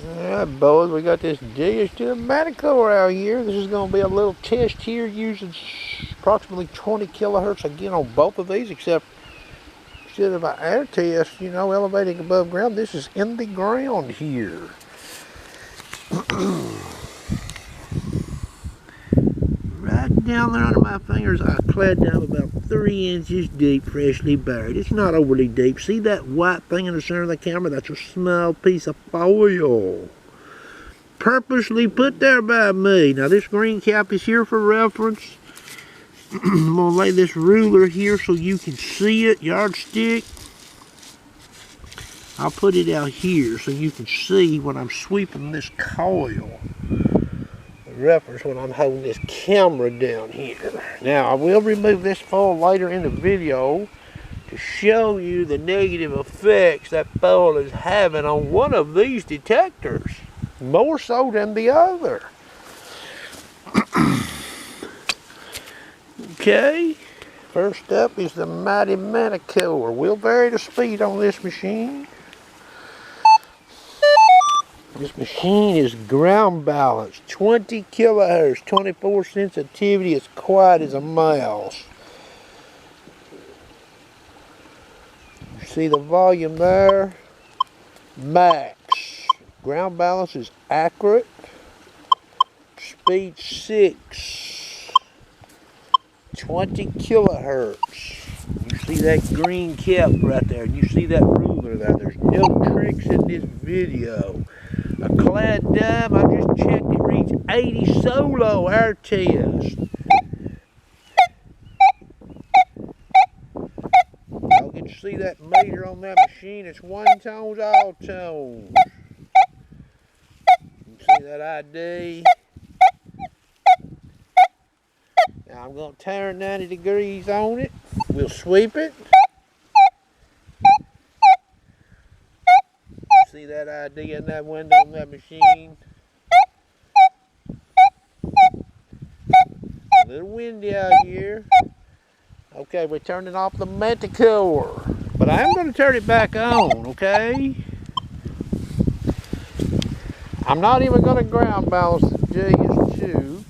Alright, boys, we got this Deus to the Manticore out here. This is going to be a little test here using approximately 20 kilohertz again on both of these, except instead of an air test, elevating above ground, this is in the ground here. Right down there under my fingers, I clad down about 3 inches deep, freshly buried. It's not overly deep. See that white thing in the center of the camera? That's a small piece of foil. Purposely put there by me. Now this green cap is here for reference. I'm going to lay this ruler here so you can see it, yardstick. I'll put it out here so you can see when I'm sweeping this coil. Reference when I'm holding this camera down here. Now I will remove this foil later in the video to show you the negative effects that foil is having on one of these detectors, more so than the other. Okay, first up is the mighty Manticore. We'll vary the speed on this machine. This machine is ground balanced, 20 kilohertz, 24 sensitivity, as quiet as a mouse. You see the volume there? Max. Ground balance is accurate. Speed 6. 20 kilohertz. You see that green cap right there. You see that ruler there. There's no tricks in this video. A clad dime, I just checked, it reads 80 solo air test. Y'all can see that meter on that machine. It's one tones, all tones. You can see that ID. Now I'm going to turn 90 degrees on it. We'll sweep it. See that ID in that window on that machine? A little windy out here. Okay, we're turning off the Manticore. But I am going to turn it back on, okay? I'm not even going to ground balance the Deus 2.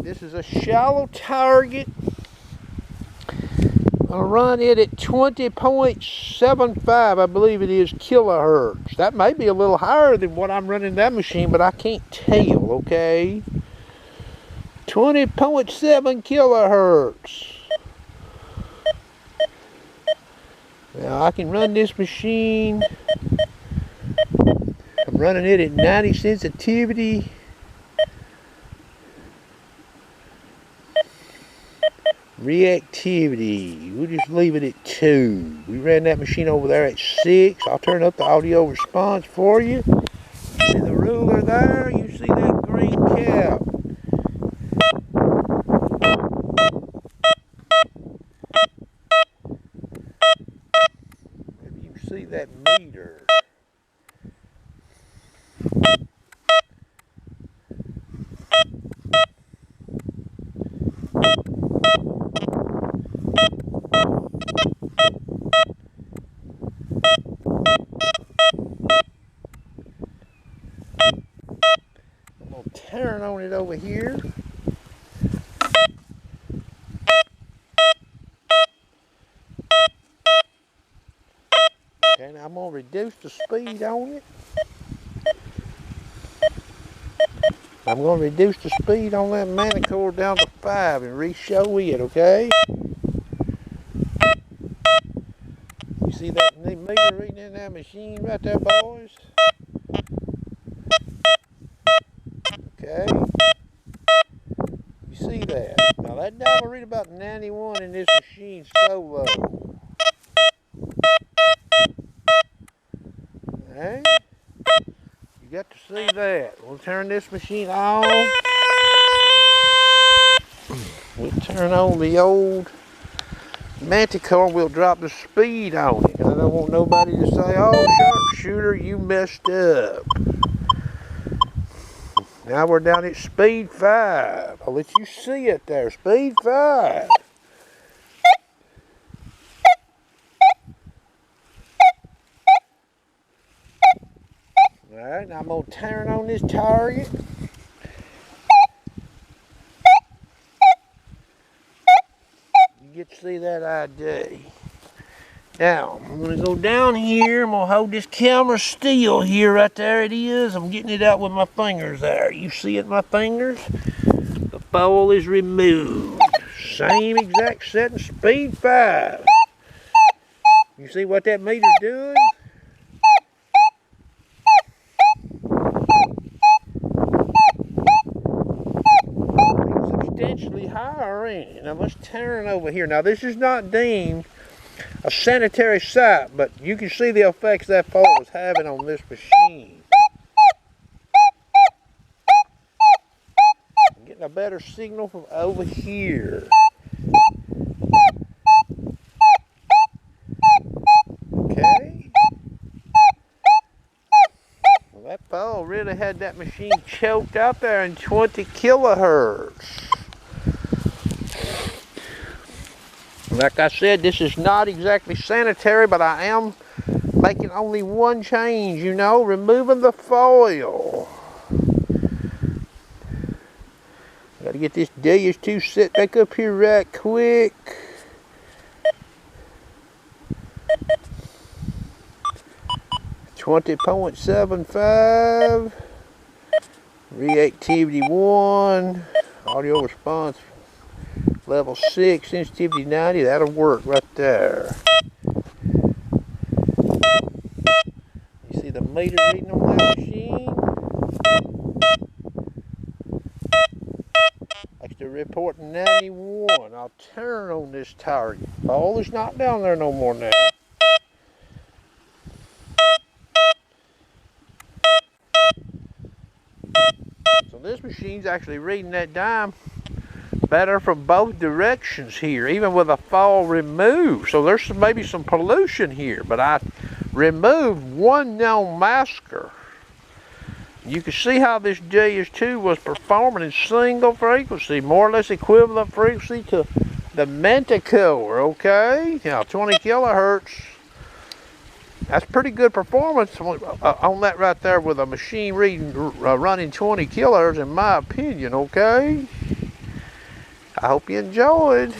This is a shallow target. I'll run it at 20.75, I believe it is, kilohertz. That may be a little higher than what I'm running that machine, but I can't tell, okay? 20.7 kilohertz. Now I can run this machine. I'm running it at 90 sensitivity. Reactivity, we'll just leave it at 2. We ran that machine over there at 6. I'll turn up the audio response for you. See the ruler there? You see that green cap? Maybe you see that meter. Turn on it over here. Okay, now I'm going to reduce the speed on it. I'm going to reduce the speed on that Manticore down to 5 and re-show it, okay? You see that meter reading in that machine right there, boys? Okay, you see that. Now that dial will read about 91 in this machine solo. Okay, you got to see that. We'll turn this machine on. We'll turn on the old Manticore. We'll drop the speed on it. Because I don't want nobody to say, oh, sharpshooter, you messed up. Now we're down at speed 5. I'll let you see it there. Speed 5. Alright. Alright, now I'm going to turn on this target. You get to see that ID. Now, I'm going to go down here. I'm going to hold this camera still here. Right there it is. I'm getting it out with my fingers there. You see it in my fingers? The foil is removed. Same exact setting, speed 5. You see what that meter's doing? It's substantially higher, ain't it? Now let's turn over here. Now this is not deemed a sanitary site, but you can see the effects that foil is having on this machine. I'm getting a better signal from over here. Okay. Well, that foil really had that machine choked out there in 20 kilohertz. Like I said, this is not exactly sanitary, but I am making only one change, you know, removing the foil. Got to get this Deus 2 set back up here right quick. .75, reactivity 1, audio response level 6, sensitivity 90. That'll work right there. You see the meter reading on that machine? Like they're reporting 91. I'll turn on this target. Oh, it's not down there no more now. So this machine's actually reading that dime better from both directions here, even with a foil removed. So there's maybe some pollution here, but I removed one known masker. You can see how this Deus 2 was performing in single frequency, more or less equivalent frequency to the Manticore, okay? Now 20 kilohertz. That's pretty good performance on that right there with a machine reading running 20 kilohertz in my opinion, okay? I hope you enjoyed.